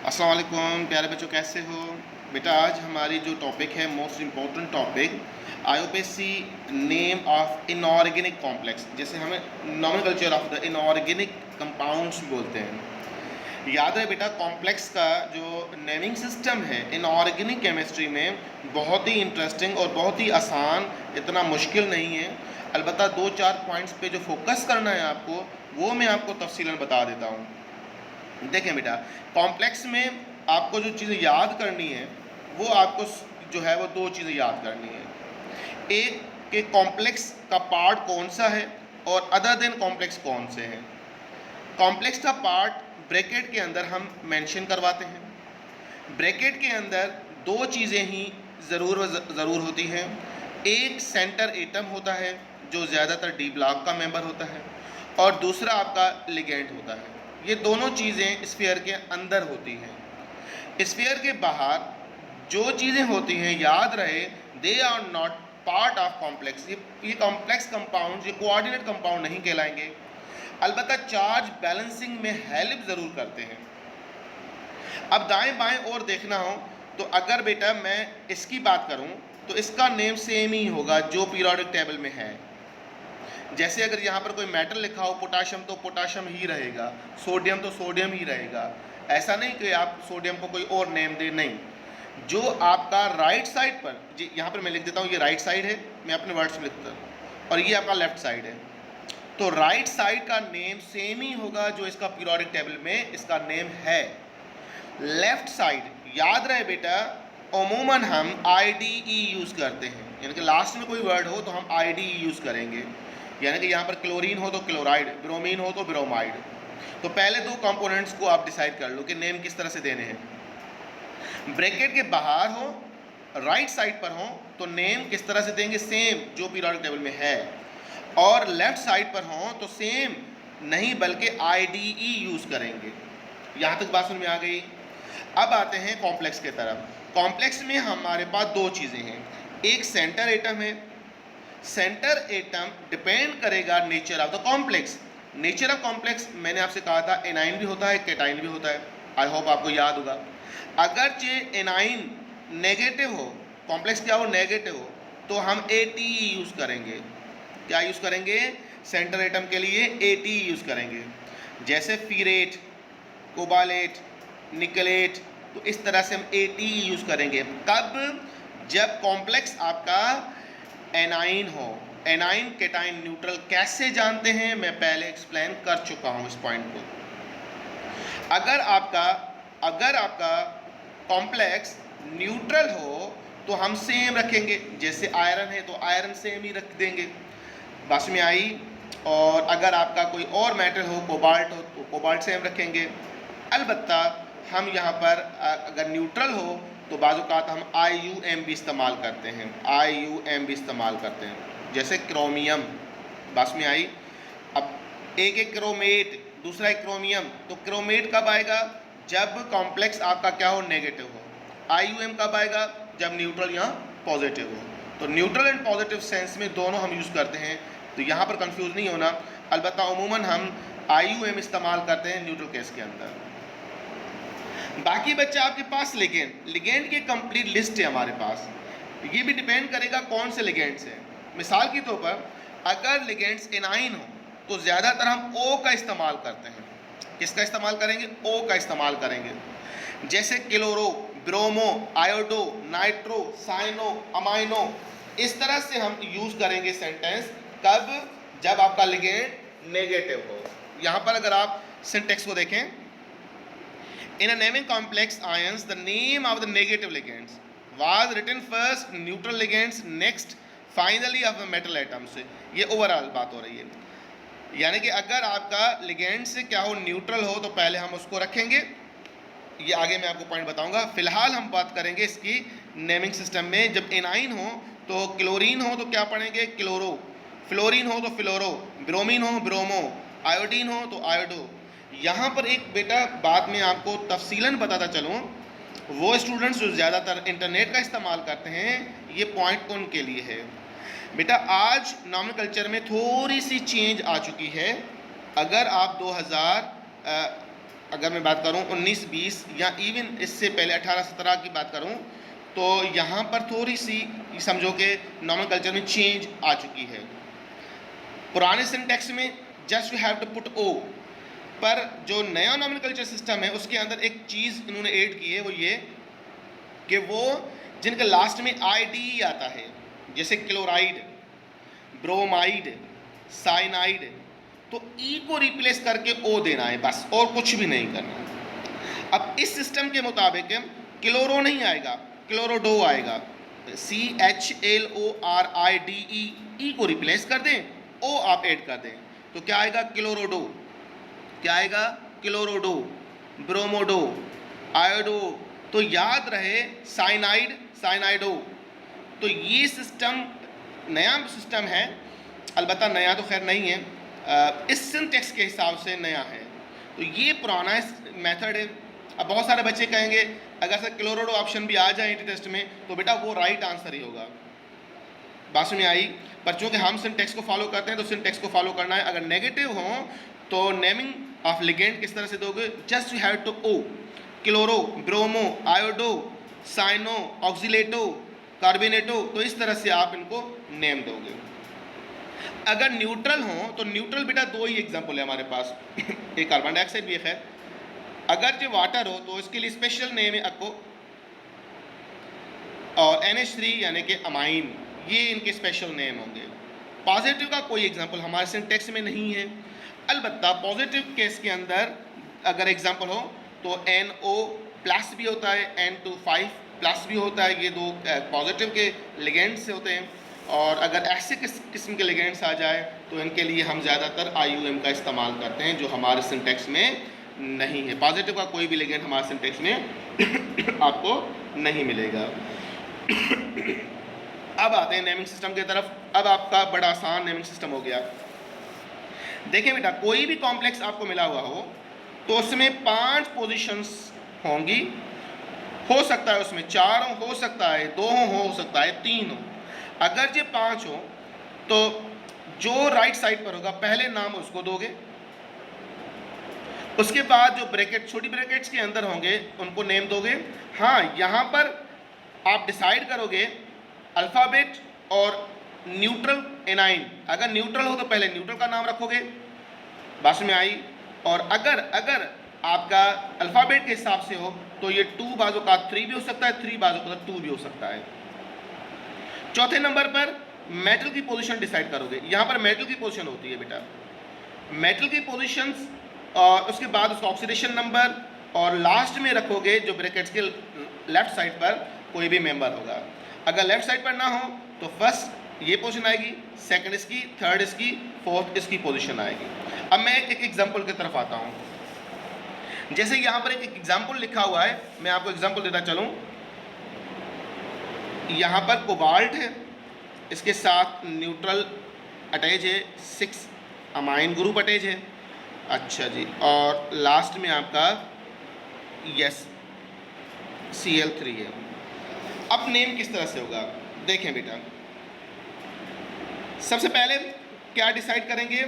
अस्सलाम वालेकुम प्यारे बच्चों, कैसे हो बेटा। आज हमारी जो टॉपिक है most important topic IUPAC name of inorganic complex, जैसे हमें nomenclature of the inorganic compounds बोलते हैं। याद है बेटा, कॉम्प्लेक्स का जो नेमिंग सिस्टम है इनऑर्गेनिक केमिस्ट्री में बहुत ही इंटरेस्टिंग और बहुत ही आसान, इतना मुश्किल नहीं है। अलबत्ता 2-4 पॉइंट्स पे जो फोकस करना है आपको, वो मैं आपको तफसीलन बता देता हूँ। देखें बेटा, कॉम्प्लेक्स में आपको जो चीज़ें याद करनी है वो आपको जो है वो 2 चीज़ें याद करनी है। एक कि कॉम्प्लेक्स का पार्ट कौन सा है और अदर देन कॉम्प्लेक्स कौन से हैं। कॉम्प्लेक्स का पार्ट ब्रैकेट के अंदर हम मेंशन करवाते हैं। ब्रैकेट के अंदर 2 चीज़ें ही ज़रूर होती हैं। एक सेंटर एटम होता है जो ज़्यादातर डी ब्लॉक का मेंबर होता है, और दूसरा आपका लिगेंड होता है। ये दोनों चीज़ें स्फीयर के अंदर होती हैं। स्फीयर के बाहर जो चीज़ें होती हैं, याद रहे, they are not part of complex. ये कॉम्प्लेक्स कंपाउंड, ये कोऑर्डिनेट कंपाउंड नहीं कहलाएंगे। अलबत्ता चार्ज बैलेंसिंग में हेल्प ज़रूर करते हैं। अब दाएं बाएं और देखना हो तो अगर बेटा मैं इसकी बात करूं तो इसका नेम सेम ही होगा जो पीरियोडिक टेबल में है। जैसे अगर यहाँ पर कोई मेटल लिखा हो पोटाशियम, तो पोटाशियम ही रहेगा, सोडियम तो सोडियम ही रहेगा। ऐसा नहीं कि आप सोडियम को कोई और नेम दे, नहीं। जो आपका राइट साइड पर, जी यहाँ पर मैं लिख देता हूँ, ये राइट साइड है, मैं अपने वर्ड्स में लिखता हूँ, और ये आपका लेफ्ट साइड है। तो राइट साइड का नेम सेम ही होगा जो इसका पीरियोडिक टेबल में इसका नेम है। लेफ्ट साइड, याद रहे बेटा, अमूमन हम IDE यूज़ करते हैं, यानी कि लास्ट में कोई वर्ड हो तो हम IDE यूज़ करेंगे। यानी कि यहाँ पर क्लोरीन हो तो क्लोराइड, ब्रोमीन हो तो ब्रोमाइड। तो पहले 2 कंपोनेंट्स को आप डिसाइड कर लो कि नेम किस तरह से देने हैं। ब्रैकेट के बाहर हो, राइट साइड पर हो, तो नेम किस तरह से देंगे, सेम जो पीरियोडिक टेबल में है। और लेफ्ट साइड पर हो तो सेम नहीं बल्कि IDE यूज़ करेंगे। यहाँ तक बात समझ में आ गई। अब आते हैं कॉम्प्लेक्स के तरफ। कॉम्प्लेक्स में हमारे पास 2 चीज़ें हैं। एक सेंटर एटम है। सेंटर एटम डिपेंड करेगा nature of the complex. Nature of complex मैंने आपसे कहा था, एनाइन भी होता है, कैटाइन भी होता है। आई होप आपको याद होगा। अगर चे एनाइन नेगेटिव हो, कॉम्प्लेक्स क्या हो, नेगेटिव हो, तो हम ATE यूज़ करेंगे। क्या यूज़ करेंगे? सेंटर एटम के लिए ATE यूज़ करेंगे। जैसे फीरेट, कोबालेट, निकलेट, तो इस तरह से हम ATE यूज़ करेंगे। कब? जब कॉम्प्लेक्स आपका एनाइन हो। एनाइन, कैटाइन, न्यूट्रल कैसे जानते हैं, मैं पहले एक्सप्लेन कर चुका हूं इस पॉइंट को। अगर आपका कॉम्प्लेक्स न्यूट्रल हो तो हम सेम रखेंगे। जैसे आयरन है तो आयरन सेम ही रख देंगे। बस में आई। और अगर आपका कोई और मेटल हो, कोबाल्ट हो, तो कोबाल्ट सेम रखेंगे। अलबत्ता हम यहाँ पर अगर न्यूट्रल हो तो बाज़-औक़ात हम IUM भी इस्तेमाल करते हैं। IUM भी इस्तेमाल करते हैं, जैसे क्रोमियम। बस में आई। अब एक क्रोमेट, दूसरा एक क्रोमियम। तो क्रोमेट कब आएगा? जब कॉम्प्लेक्स आपका क्या हो, नेगेटिव हो। IUM कब आएगा? जब न्यूट्रल यहाँ पॉजिटिव हो। तो न्यूट्रल एंड पॉजिटिव सेंस में दोनों हम यूज़ करते हैं, तो यहाँ पर कंफ्यूज नहीं होना। अलबत्ता अमूमन हम IUM इस्तेमाल करते हैं न्यूट्रल केस के अंदर। बाकी बच्चा आपके पास लिगेंड की कंप्लीट लिस्ट है हमारे पास। ये भी डिपेंड करेगा कौन से लिगेंड्स हैं। मिसाल के तौर पर अगर लिगेंड्स एनाइन हो तो ज़्यादातर हम O का इस्तेमाल करते हैं। किसका इस्तेमाल करेंगे? O का इस्तेमाल करेंगे। जैसे chloro, bromo, iodo, nitro, cyano, amino, इस तरह से हम यूज़ करेंगे सेंटेंस। कब? जब आपका लिगेंड नेगेटिव हो। यहाँ पर अगर आप सिंटेक्स को देखें, in a naming complex ions the name of the negative ligands was written first neutral ligands next finally of the metal atoms। ये ओवरऑल बात हो रही है। यानी कि अगर आपका लिगेंड से क्या हो, न्यूट्रल हो, तो पहले हम उसको रखेंगे। ये आगे मैं आपको पॉइंट बताऊंगा। फिलहाल हम बात करेंगे इसकी नेमिंग सिस्टम में। जब एनाइन हो तो क्लोरीन हो तो क्या पढ़ेंगे, क्लोरो। फ्लोरीन हो तो फ्लोरो। ब्रोमीन हो ब्रोमो। आयोडीन हो तो आयोडो। यहाँ पर एक बेटा बात में आपको तफसीलन बताता चलूँ, वो स्टूडेंट्स जो ज़्यादातर इंटरनेट का इस्तेमाल करते हैं, ये पॉइंट उनके लिए है। बेटा आज नॉमेनक्लेचर में थोड़ी सी चेंज आ चुकी है। अगर आप अगर मैं बात करूं 19-20 या इवन इससे पहले 18-17 की बात करूं, तो यहाँ पर थोड़ी सी समझो कि नॉमेनक्लेचर में चेंज आ चुकी है। पुराने सिंटैक्स में just you have to put O, पर जो नया नॉमेनक्लेचर सिस्टम है उसके अंदर एक चीज़ इन्होंने ऐड की है, वो ये कि वो जिनके लास्ट में आई आता है, जैसे क्लोराइड, ब्रोमाइड, साइनाइड, तो ई को रिप्लेस करके ओ देना है बस, और कुछ भी नहीं करना। अब इस सिस्टम के मुताबिक क्लोरो नहीं आएगा, क्लोरोडो आएगा, CHLORIDE, ई को रिप्लेस कर दें, ओ आप ऐड कर दें, तो क्या आएगा? क्लोरोडो। क्या आएगा? क्लोरोडो, ब्रोमोडो, आयोडो। तो याद रहे साइनाइड, साइनाइडो। तो ये सिस्टम नया सिस्टम है, अलबत्ता नया तो खैर नहीं है, इस सिंटैक्स के हिसाब से नया है। तो ये पुराना मेथड है। अब बहुत सारे बच्चे कहेंगे अगर सर क्लोरोडो ऑप्शन भी आ जाए टेस्ट में तो बेटा वो राइट आंसर ही होगा। बात में आई, पर चूंकि हम सिंटैक्स को फॉलो करते हैं तो सिंटैक्स को फॉलो करना है। अगर नेगेटिव हो तो नेमिंग ऑफ लिगेंड किस तरह से दोगे? Just you have to O, chloro, bromo, iodo, cyano, oxalato, carbonato, तो इस तरह से आप इनको नेम दोगे। अगर न्यूट्रल हो तो न्यूट्रल बेटा दो ही एग्जांपल है हमारे पास, एक कार्बन डाइऑक्साइड भी है। अगर जो वाटर हो तो इसके लिए स्पेशल नेम है अको, और NH3 यानी कि अमाइन, ये इनके स्पेशल नेम होंगे। पॉजिटिव का कोई एग्जांपल हमारे सिंटैक्स में नहीं है। अलबत्ता पॉजिटिव केस के अंदर अगर एग्जांपल हो तो NO प्लस भी होता है, N25 प्लस भी होता है, ये दो पॉजिटिव के लिगेंड्स से होते हैं। और अगर ऐसे किस्म के लिगेंड्स आ जाए तो इनके लिए हम ज़्यादातर IUM का इस्तेमाल करते हैं, जो हमारे सिंटैक्स में नहीं है। पॉजिटिव का कोई भी लिगेंड हमारे सिंटैक्स में आपको नहीं मिलेगा। अब आते हैं नेमिंग सिस्टम की तरफ। अब आपका बड़ा आसान नेमिंग सिस्टम हो गया। देखें बेटा, कोई भी कॉम्प्लेक्स आपको मिला हुआ हो तो उसमें 5 पोजीशंस होंगी। हो सकता है उसमें 4 हो सकता है 2 हो सकता है 3 हो। अगर ये 5 हो तो जो राइट साइड पर होगा पहले नाम उसको दोगे, उसके बाद जो ब्रैकेट छोटी ब्रैकेट्स के अंदर होंगे उनको नेम दोगे। हाँ, यहाँ पर आप डिसाइड करोगे अल्फ़ाबेट और न्यूट्रल एनाइन। अगर न्यूट्रल हो तो पहले न्यूट्रल का नाम रखोगे, बात में आई। और अगर आपका अल्फ़ाबेट के हिसाब से हो तो ये 2 बाजू का 3 भी हो सकता है, 3 बाजू का 2 भी हो सकता है। चौथे नंबर पर मेटल की पोजीशन डिसाइड करोगे। यहाँ पर मेटल की पोजीशन होती है बेटा, मेटल की पोजीशंस, और उसके बाद उसका ऑक्सीडेशन नंबर, और लास्ट में रखोगे जो ब्रैकेट्स के लेफ्ट साइड पर कोई भी मेंबर होगा। अगर लेफ्ट साइड पर ना हो तो फर्स्ट ये पोजीशन आएगी, सेकंड इसकी, थर्ड इसकी, फोर्थ इसकी पोजीशन आएगी। अब मैं एक एग्जांपल की तरफ आता हूँ। जैसे यहाँ पर एक एग्जांपल लिखा हुआ है, मैं आपको एग्जांपल देता चलूँ। यहाँ पर कोबाल्ट है, इसके साथ न्यूट्रल अटैच है, 6 अमाइन ग्रुप अटैच है। अच्छा जी, और लास्ट में आपका यस Cl3 है। अब नेम किस तरह से होगा देखें बेटा। सबसे पहले क्या डिसाइड करेंगे?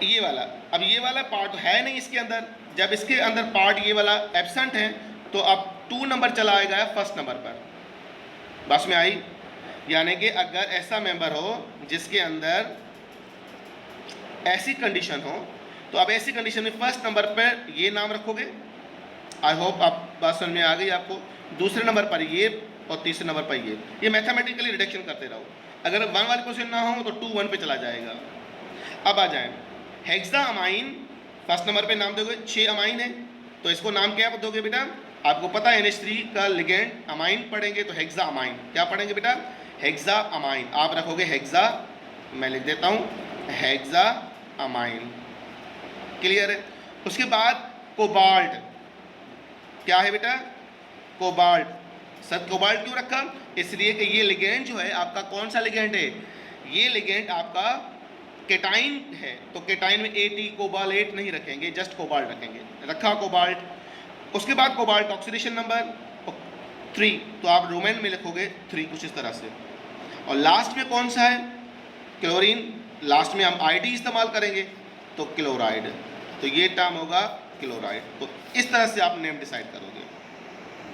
ये वाला। अब ये वाला पार्ट तो है नहीं इसके अंदर, जब इसके अंदर पार्ट ये वाला एब्सेंट है तो अब 2 नंबर चला आएगा फर्स्ट नंबर पर। बस में आई, यानी कि अगर ऐसा मेंबर हो जिसके अंदर ऐसी कंडीशन हो तो अब ऐसी कंडीशन में फर्स्ट नंबर पर ये नाम रखोगे। आई होप आप बात समझ में आ गई आपको। दूसरे नंबर पर ये और तीसरे नंबर पर ये मैथमेटिकली रिडक्शन करते रहो। अगर 1 वाली पोजीशन ना हो तो 2 1 पे चला जाएगा। अब आ जाए हेक्सा अमाइन, फर्स्ट नंबर पे नाम दोगे। 6 अमाइन है तो इसको नाम क्या दोगे बेटा? आपको पता है NH3 का लिगेंड अमाइन पढ़ेंगे तो हेक्सा अमाइन। क्या पढ़ेंगे बेटा? Hexa amine. आप रखोगे हेक्सा, मैं लिख देता हूँ हेक्सा अमाइन। क्लियर है? उसके बाद कोबाल्ट, क्या है बेटा? कोबाल्ट। सर कोबाल्ट क्यों रखा? इसलिए कि ये लिगेंड जो है आपका कौन सा लिगेंड है? ये लिगेंड आपका केटाइन है, तो केटाइन में AT कोबाल्ट नहीं रखेंगे, जस्ट कोबाल्ट रखेंगे। रखा कोबाल्ट। उसके बाद कोबाल्ट ऑक्सीडेशन नंबर 3, तो आप रोमन में लिखोगे 3 कुछ इस तरह से। और लास्ट में कौन सा है? क्लोरीन। लास्ट में हम ID इस्तेमाल करेंगे तो क्लोराइड। तो ये टर्म होगा क्लोराइड। तो इस तरह से आप नेम डिसाइड करोगे।